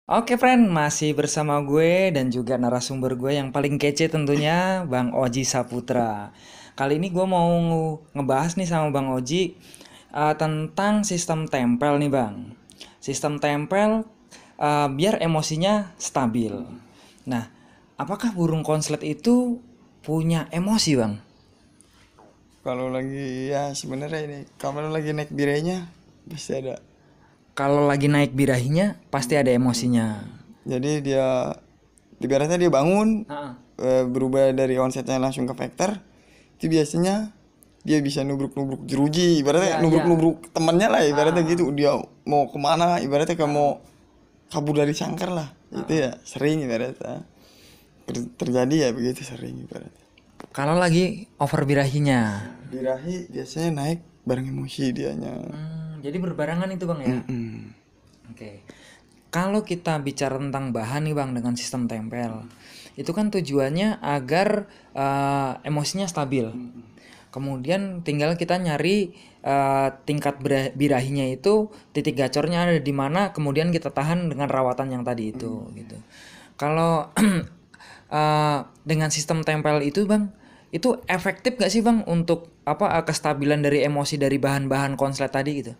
Oke friend, masih bersama gue dan juga narasumber gue yang paling kece tentunya Bang Oji Saputra. Kali ini gue mau ngebahas nih sama Bang Oji tentang sistem tempel nih Bang. Sistem tempel biar emosinya stabil. Nah, apakah burung konslet itu punya emosi Bang? Kalau lagi ya sebenarnya ini kalau lagi naik biranya pasti ada. Kalau lagi naik birahinya pasti ada emosinya. Jadi dia ibaratnya dia bangun Ah, berubah dari onsetnya langsung ke vector. Itu biasanya dia bisa nubruk-nubruk jeruji, ibaratnya iya, iya. nubruk-nubruk temannya lah, ibaratnya Ah, gitu. Dia mau kemana, ibaratnya kayak ah, mau kabur dari sangkar lah. ah, Itu ah. ya sering ibaratnya terjadi ya begitu sering ibaratnya. Kalau lagi over birahinya. Birahi biasanya naik bareng emosi dianya. Jadi berbarengan itu Bang ya. Mm-mm. Oke. Kalau kita bicara tentang bahan nih Bang dengan sistem tempel, itu kan tujuannya agar emosinya stabil. Kemudian tinggal kita nyari tingkat birahinya itu titik gacornya ada di mana, kemudian kita tahan dengan rawatan yang tadi itu gitu. Kalau dengan sistem tempel itu Bang, itu efektif gak sih Bang untuk kestabilan dari emosi dari bahan-bahan konslet tadi gitu?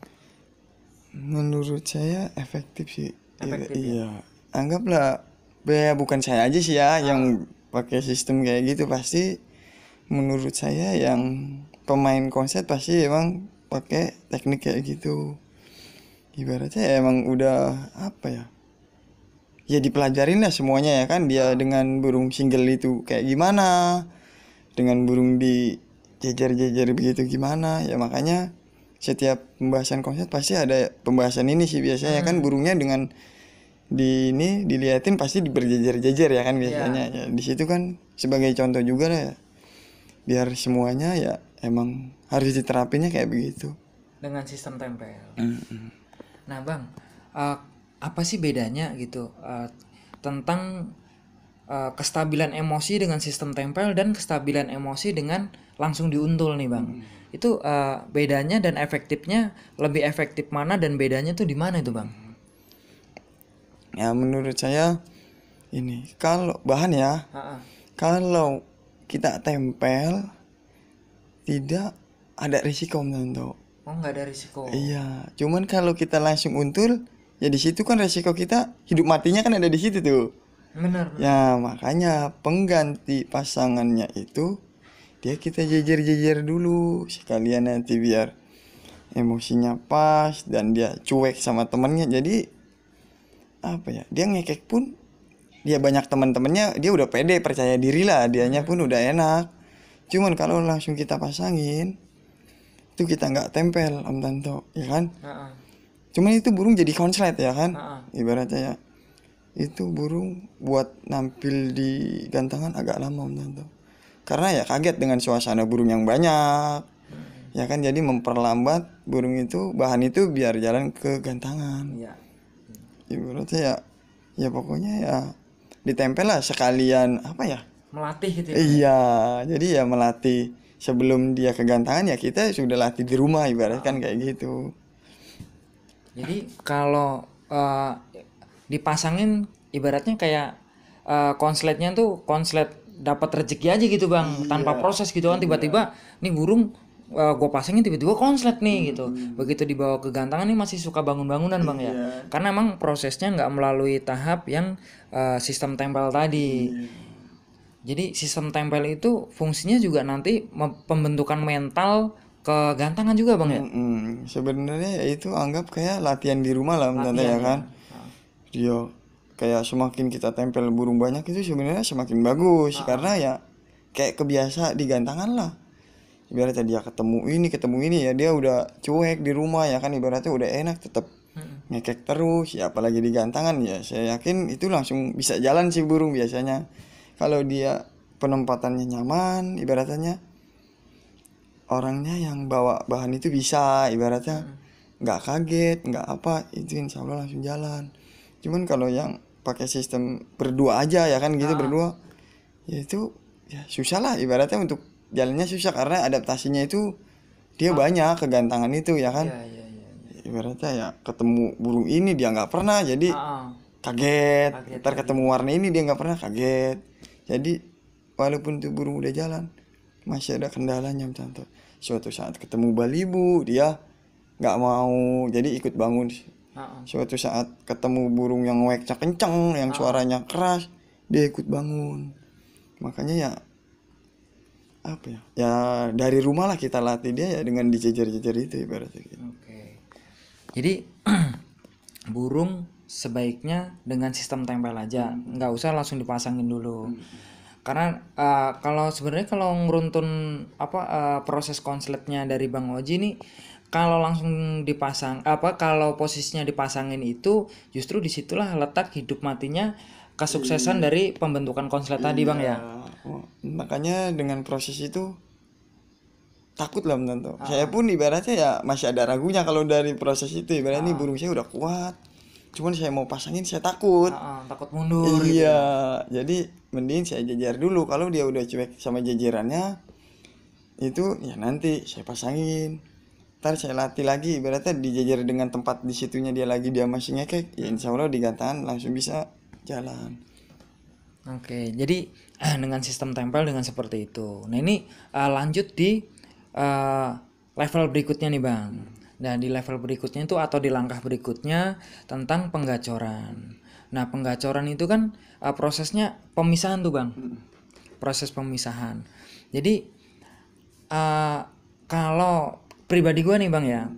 Menurut saya efektif sih. Iya, Efektif ya. iya. Anggaplah ya bukan saya aja sih ya Ah, yang pakai sistem kayak gitu, pasti menurut saya yang pemain konser pasti emang pakai teknik kayak gitu. Ibaratnya ya emang udah apa ya? Ya dipelajarin lah semuanya ya kan, dia ah. dengan burung single itu kayak gimana, dengan burung di jejer-jejer begitu gimana. Ya makanya setiap pembahasan konser pasti ada pembahasan ini sih biasanya kan, Hmm, burungnya dengan di ini diliatin pasti berjejer-jejer ya kan biasanya ya. ya, di situ kan sebagai contoh juga lah ya, biar semuanya ya emang harus diterapinnya kayak begitu. Dengan sistem tempel. Mm. Nah, Bang, eh, apa sih bedanya gitu tentang kestabilan emosi dengan sistem tempel dan kestabilan emosi dengan langsung diuntul nih, Bang? Itu bedanya dan efektifnya lebih efektif mana dan bedanya tuh di mana itu, Bang? Ya menurut saya ini kalau bahan ya, Ah, ah. kalau kita tempel tidak ada risiko menurut. Oh, nggak ada risiko. Iya, cuman kalau kita langsung untul ya di situ kan resiko kita hidup matinya kan ada di situ tuh. Benar, benar. Ya, makanya pengganti pasangannya itu dia kita jejer-jejer dulu sekalian nanti biar emosinya pas dan dia cuek sama temennya. Jadi apa ya? Dia ngekek pun dia banyak teman-temannya, dia udah pede, percaya diri lah, dianya pun udah enak. Cuman kalau langsung kita pasangin itu kita nggak tempel Om Tanto, ya kan? Ah, ah. Cuman itu burung jadi konslet ya kan? Ah, ah. Ibaratnya ya. Itu burung buat nampil di gantangan agak lama Om Tanto. Karena ya kaget dengan suasana burung yang banyak. Ya kan jadi memperlambat burung itu, bahan itu biar jalan ke gantangan. Iya. Ibaratnya ya ya pokoknya ya ditempel lah sekalian apa ya? Melatih gitu ya, Bang ya? Iya, jadi ya melatih sebelum dia ke gantangan ya kita sudah latih di rumah ibarat Ah, kan ah. kayak gitu. Jadi kalau dipasangin ibaratnya kayak konsletnya tuh konslet dapat rezeki aja gitu bang, Iya, tanpa proses gitu kan iya. tiba-tiba nih burung gue pasangin tiba-tiba konslet nih gitu. Begitu dibawa ke gantangan nih masih suka bangun-bangunan bang ya. Iya. Karena emang prosesnya nggak melalui tahap yang sistem tempel tadi. Iya. Jadi sistem tempel itu fungsinya juga nanti pembentukan mental ke gantangan juga bang ya. Sebenarnya ya itu anggap kayak latihan di rumah lah menurut Latihan ya ya. kan. Dia kayak semakin kita tempel burung banyak itu sebenarnya semakin bagus karena ya kayak kebiasa di gantangan lah. Ibaratnya dia ketemu ini ya dia udah cuek di rumah ya kan, ibaratnya udah enak tetap ngekek terus ya, apalagi di gantangan ya saya yakin itu langsung bisa jalan sih burung biasanya. Kalau dia penempatannya nyaman ibaratnya, orangnya yang bawa bahan itu bisa ibaratnya nggak kaget nggak apa, itu insya Allah langsung jalan. Cuman kalau yang pakai sistem berdua aja ya kan gitu, Ah, berdua ya itu ya susah lah ibaratnya, untuk jalannya susah karena adaptasinya itu dia ah. banyak kegantangan itu ya Iya, kan. iya, iya, iya. Ibaratnya ya ketemu burung ini dia nggak pernah, jadi Ah, ah. kaget, Kaget ntar lagi. ketemu warna ini dia nggak pernah kaget. Jadi walaupun tuh burung udah jalan masih ada kendalanya contoh. Suatu saat ketemu balibu dia nggak mau, jadi ikut bangun. Heeh. Suatu saat ketemu burung yang ngeweknya kenceng, yang suaranya keras, dia ikut bangun. Makanya ya apa ya? Ya dari rumah lah kita latih dia ya dengan dijejer-jejer itu ibaratnya gitu. Oke. Jadi burung sebaiknya dengan sistem tempel aja, nggak usah langsung dipasangin dulu. Karena kalau sebenarnya kalau ngeruntun proses konsletnya dari Bang Oji nih, kalau langsung dipasang kalau posisinya dipasangin itu justru disitulah letak hidup matinya kesuksesan dari pembentukan konslet tadi Bang ya. Makanya dengan proses itu takut lah menonton. Saya pun ibaratnya ya masih ada ragunya kalau dari proses itu. Ibaratnya ini burung saya udah kuat, cuman saya mau pasangin saya takut. Takut mundur gitu. Iya, jadi mending saya jejer dulu. Kalau dia udah cuek sama jejerannya, itu ya nanti saya pasangin. Ntar saya latih lagi, ibaratnya dijejer dengan tempat di situnya dia lagi dia masih ngekek, ya insya Allah di gantangan langsung bisa jalan. Oke, jadi dengan sistem tempel dengan seperti itu. Nah ini lanjut di level berikutnya nih Bang. Nah di level berikutnya itu atau di langkah berikutnya tentang penggacoran. Nah penggacoran itu kan prosesnya pemisahan tuh Bang. Proses pemisahan. Jadi kalau pribadi gue nih Bang ya,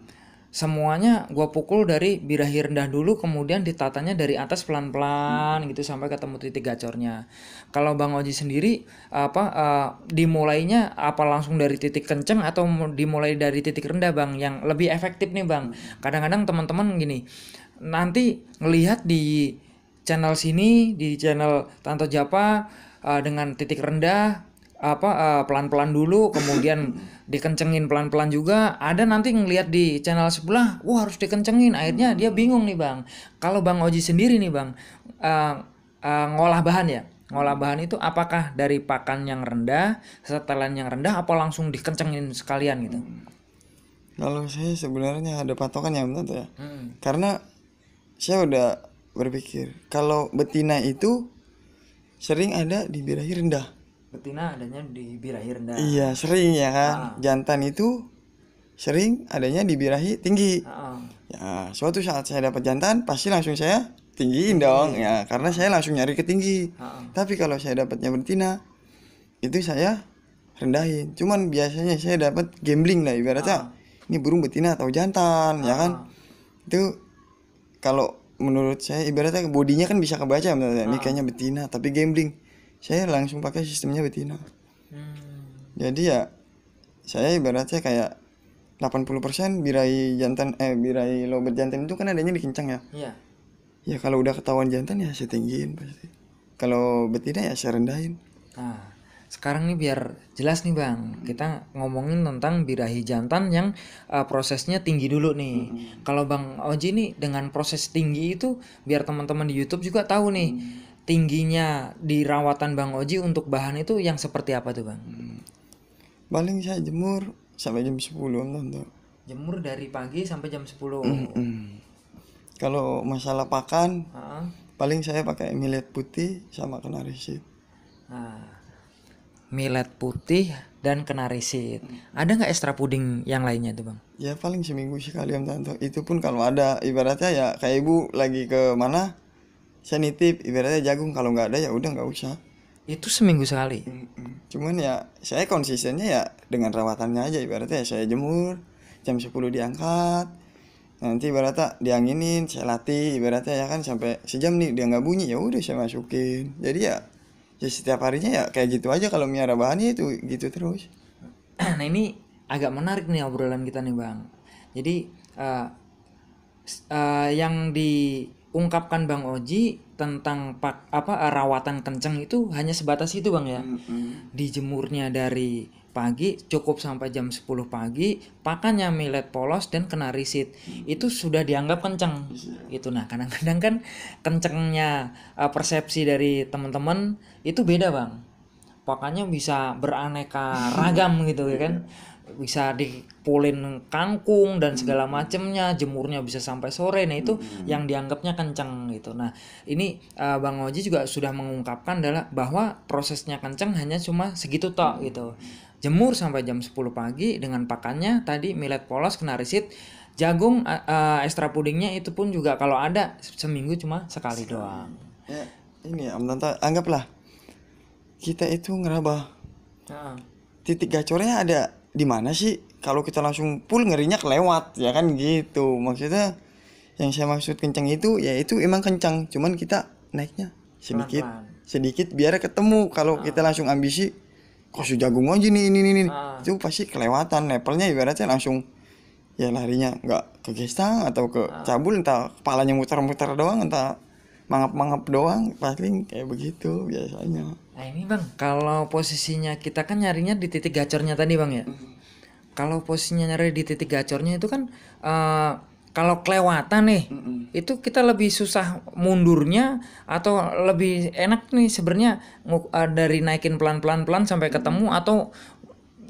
semuanya gue pukul dari birahi rendah dulu, kemudian ditatanya dari atas pelan-pelan gitu sampai ketemu titik gacornya. Kalau Bang Oji sendiri dimulainya apa langsung dari titik kenceng atau dimulai dari titik rendah Bang yang lebih efektif nih Bang? Kadang-kadang teman-teman gini, nanti ngelihat di channel sini, di channel Tanto Japa dengan titik rendah pelan-pelan dulu, kemudian dikencengin pelan-pelan juga. Ada nanti ngelihat di channel sebelah, wah harus dikencengin, akhirnya dia bingung nih Bang. Kalau Bang Oji sendiri nih Bang, ngolah bahan ya, ngolah bahan itu apakah dari pakan yang rendah, setelan yang rendah, apa langsung dikencengin sekalian gitu? Kalau saya sebenarnya ada patokan ya menurut ya, karena saya udah berpikir kalau betina itu sering ada di birahi rendah. Betina adanya di birahi rendah. Iya sering ya kan. Jantan itu sering adanya di birahi tinggi. Ya suatu saat saya dapat jantan pasti langsung saya tinggiin dong ya, karena saya langsung nyari ke tinggi. Tapi kalau saya dapatnya betina itu saya rendahin. Cuman biasanya saya dapat gambling lah ibaratnya, ini burung betina atau jantan ya kan. Itu kalau menurut saya ibaratnya bodinya kan bisa kebaca ini kayaknya betina tapi gambling. Saya langsung pakai sistemnya betina. Jadi ya saya ibaratnya kayak 80% birahi jantan birahi lobet jantan itu kan adanya di kencang ya. Iya. Ya kalau udah ketahuan jantan ya saya tinggiin pasti. Kalau betina ya saya rendahin. Nah, sekarang nih biar jelas nih Bang, kita ngomongin tentang birahi jantan yang prosesnya tinggi dulu nih. Kalau Bang Oji nih dengan proses tinggi itu biar teman-teman di YouTube juga tahu nih tingginya di rawatan Bang Oji untuk bahan itu yang seperti apa tuh Bang? Paling saya jemur sampai jam 10 tentu. Jemur dari pagi sampai jam 10. Kalau masalah pakan, paling saya pakai millet putih sama kenari seed. Nah, millet putih dan kenari seed. Ada nggak ekstra puding yang lainnya tuh Bang? Ya paling seminggu sekali tentu. Itu pun kalau ada, ibaratnya ya kayak ibu lagi ke mana, saya nitip ibaratnya jagung, kalau nggak ada ya udah nggak usah. Itu seminggu sekali. Cuman ya saya konsistennya ya dengan rawatannya aja, ibaratnya ya saya jemur jam 10 diangkat, nanti ibaratnya dianginin, saya latih ibaratnya ya kan sampai sejam nih dia nggak bunyi ya udah saya masukin. Jadi ya setiap harinya ya kayak gitu aja kalau miara bahannya itu gitu terus. Nah ini agak menarik nih obrolan kita nih Bang. Jadi yang diungkapkan Bang Oji tentang rawatan kenceng itu hanya sebatas itu Bang ya. Dijemurnya dari pagi cukup sampai jam 10 pagi, pakannya millet polos dan kenari seed. Itu sudah dianggap kenceng. Itu nah kadang-kadang kan kencengnya persepsi dari teman-teman itu beda Bang. Pakannya bisa beraneka ragam gitu ya kan. bisa dipulin kangkung dan segala macemnya, jemurnya bisa sampai sore. Nah itu yang dianggapnya kenceng gitu. Nah ini Bang Oji juga sudah mengungkapkan adalah bahwa prosesnya kenceng hanya cuma segitu tok gitu. Jemur sampai jam 10 pagi dengan pakannya tadi millet polos, kenarisit, jagung, ekstra pudingnya itu pun juga kalau ada seminggu cuma sekali doang. Ya, ini ya Om Tanto, anggaplah kita itu ngeraba Nah, titik gacornya ada di mana sih? Kalau kita langsung full ngerinya kelewat, ya kan gitu. Maksudnya yang saya maksud kencang itu ya itu emang kencang, cuman kita naiknya sedikit pelan-pelan. sedikit biar ketemu. Kalau kita langsung ambisi kasih jagung aja nih ini itu pasti kelewatan levelnya, ibaratnya langsung ya larinya nggak ke gestang atau ke cabul, entah kepalanya muter-muter doang, entah mangap-mangap doang, paling kayak begitu biasanya. Nah ini Bang, kalau posisinya kita kan nyarinya di titik gacornya tadi Bang ya. Kalau posisinya nyari di titik gacornya itu kan kalau kelewatan nih, itu kita lebih susah mundurnya atau lebih enak nih sebenarnya dari naikin pelan-pelan sampai ketemu atau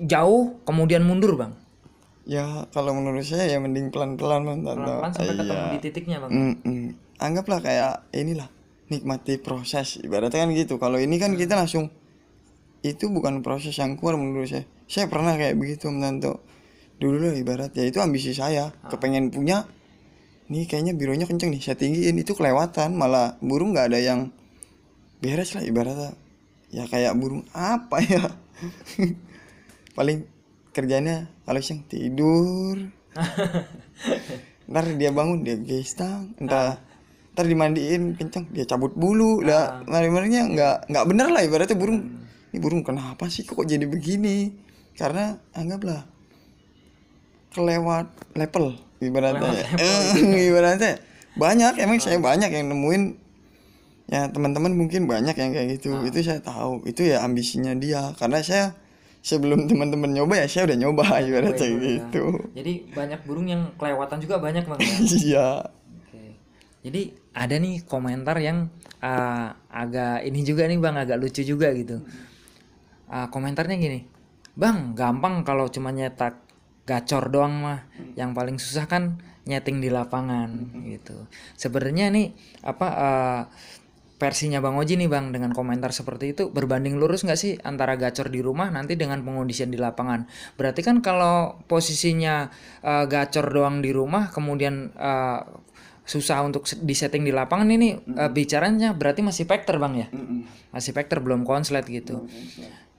jauh kemudian mundur Bang. Ya kalau menurut saya ya mending pelan-pelan Bang Tanto. Pelan-pelan sampai ketemu Iya. di titiknya Bang. Anggaplah kayak inilah, nikmati proses ibaratnya kan gitu. Kalau ini kan kita langsung, itu bukan proses yang keluar menurut saya. Saya pernah kayak begitu Om Tanto. Dulu lah ibarat ya itu ambisi saya, kepengen punya nih kayaknya bironya kenceng nih, saya tinggiin, itu kelewatan, malah burung nggak ada yang beres lah ibaratnya. Ya kayak burung apa ya. Paling kerjanya kalau siang tidur, ntar dia bangun dia gestang, ntar dimandiin kenceng dia cabut bulu lah, lari-larinya nggak bener lah ibaratnya. Burung ini burung kenapa sih kok jadi begini, karena anggaplah kelewat level ibaratnya ya. Ibaratnya banyak, emang saya banyak yang nemuin ya, teman-teman mungkin banyak yang kayak gitu. Itu saya tahu itu ya ambisinya dia, karena saya sebelum teman-teman nyoba ya saya udah nyoba ibaratnya gitu. Jadi banyak burung yang kelewatan juga banyak Bang ya. Iya. Oke. Jadi ada nih komentar yang agak ini juga nih Bang, agak lucu juga gitu. Komentarnya gini, Bang, gampang kalau cuma nyetak gacor doang mah. Yang paling susah kan nyeting di lapangan gitu. Sebenarnya nih versinya Bang Oji nih Bang dengan komentar seperti itu berbanding lurus nggak sih antara gacor di rumah nanti dengan pengondisian di lapangan? Berarti kan kalau posisinya gacor doang di rumah kemudian susah untuk disetting di lapangan ini bicaranya berarti masih vector Bang ya? Masih vector belum konslet gitu.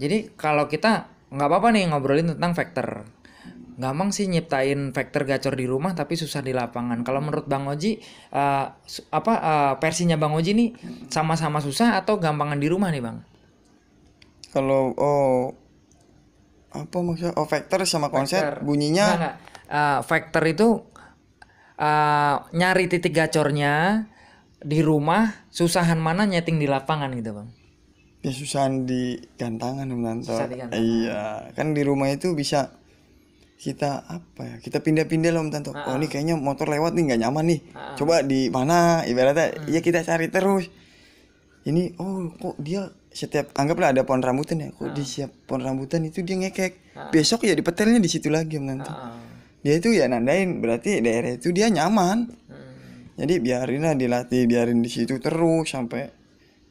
Jadi kalau kita nggak apa-apa nih ngobrolin tentang vector. Gampang sih nyiptain vector gacor di rumah tapi susah di lapangan. Kalau menurut Bang Oji versinya Bang Oji nih sama-sama susah atau gampangan di rumah nih Bang? Kalau apa maksudnya vector sama konsep bunyinya Enggak. Vector itu nyari titik gacornya di rumah, susahan mana nyeting di lapangan gitu Bang? ya susahan di gantangan Om Tanto. Susah di gantangan. Iya, kan di rumah itu bisa kita apa ya, kita pindah-pindah loh Om Tanto. Oh ini kayaknya motor lewat nih nggak nyaman nih, coba di mana ibaratnya. Ya kita cari terus ini, oh kok dia setiap anggaplah ada pohon rambutan ya, kok di siap pohon rambutan itu dia ngekek, besok ya dipetelnya di situ lagi Om Tanto. Dia itu ya nandain berarti daerah itu dia nyaman. Jadi biarin lah dilatih, biarin di situ terus sampai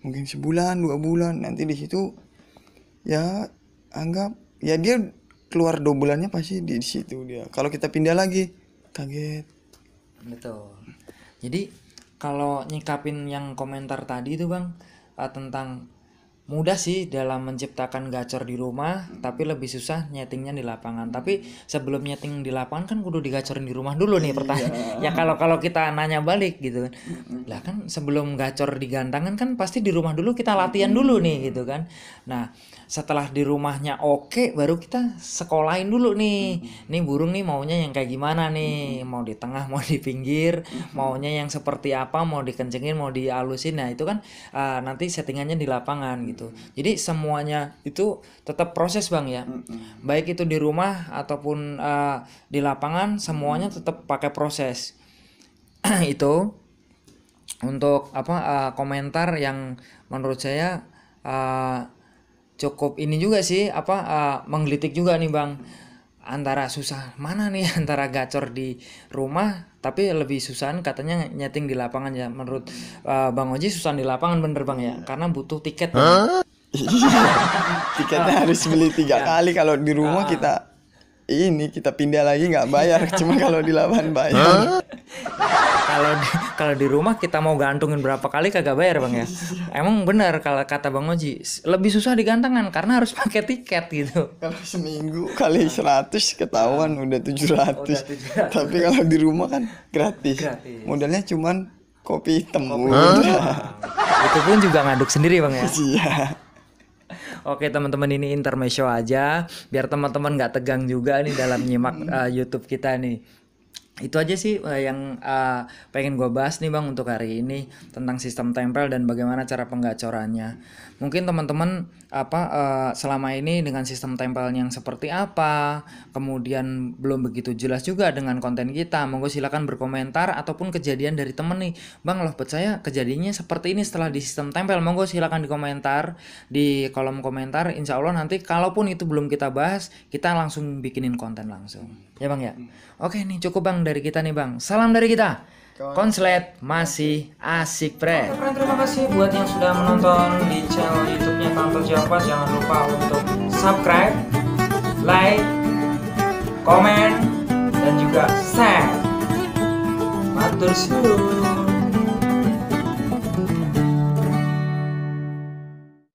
mungkin sebulan 2 bulan, nanti di situ ya anggap ya dia keluar 2 bulannya pasti di situ dia. Kalau kita pindah lagi kaget. Betul. Jadi kalau nyikapin yang komentar tadi itu Bang tentang mudah sih dalam menciptakan gacor di rumah tapi lebih susah nyetingnya di lapangan. Tapi sebelum nyeting di lapangan kan kudu digacorin di rumah dulu nih pertanyaan. Ya kalau kita nanya balik gitu kan. Lah kan sebelum gacor di gantangan kan pasti di rumah dulu kita latihan dulu nih gitu kan. Nah, setelah di rumahnya oke baru kita sekolahin dulu nih. Nih burung nih maunya yang kayak gimana nih? Mau di tengah, mau di pinggir, maunya yang seperti apa, mau dikencengin, mau dialusin. Nah, itu kan nanti settingannya di lapangan gitu. Jadi semuanya itu tetap proses Bang ya. Baik itu di rumah ataupun di lapangan semuanya tetap pakai proses. Itu untuk komentar yang menurut saya cukup ini juga sih menggelitik juga nih Bang. antara susah mana nih antara gacor di rumah tapi lebih susahan katanya nyeting di lapangan ya. Menurut Bang Oji susah di lapangan bener Bang ya, karena butuh tiket. Tiketnya harus beli 3 kali. Kalau di rumah kita pindah lagi nggak bayar, cuma kalau di lapangan bayar. Kalau di rumah kita mau gantungin berapa kali kagak bayar Bang ya. Emang benar kalau kata Bang Oji, lebih susah di gantangan karena harus pakai tiket gitu. Kalau seminggu kali 100 ketahuan udah 700. Tapi kalau di rumah kan gratis. Modalnya cuman kopi hitam. Itu pun juga ngaduk sendiri Bang ya. Iya. Oke teman-teman, ini intermezzo aja biar teman-teman nggak tegang juga nih dalam nyimak YouTube kita nih. Itu aja sih yang pengen gue bahas nih Bang untuk hari ini tentang sistem tempel dan bagaimana cara penggacorannya. Mungkin teman-teman selama ini dengan sistem tempel yang seperti apa, kemudian belum begitu jelas juga dengan konten kita. Monggo silakan berkomentar ataupun kejadian dari temen nih, Bang loh saya kejadiannya seperti ini setelah di sistem tempel. Monggo silakan di komentar di kolom komentar. Insya Allah nanti kalaupun itu belum kita bahas, kita langsung bikinin konten langsung. Ya Bang ya. Oke nih cukup Bang dari kita nih Bang. Salam dari kita. Konslet masih asik friend. Oke, terima kasih buat yang sudah menonton di channel YouTube-nya Tanto Java. Jangan lupa untuk subscribe, like, komen, dan juga share. Matur suwun.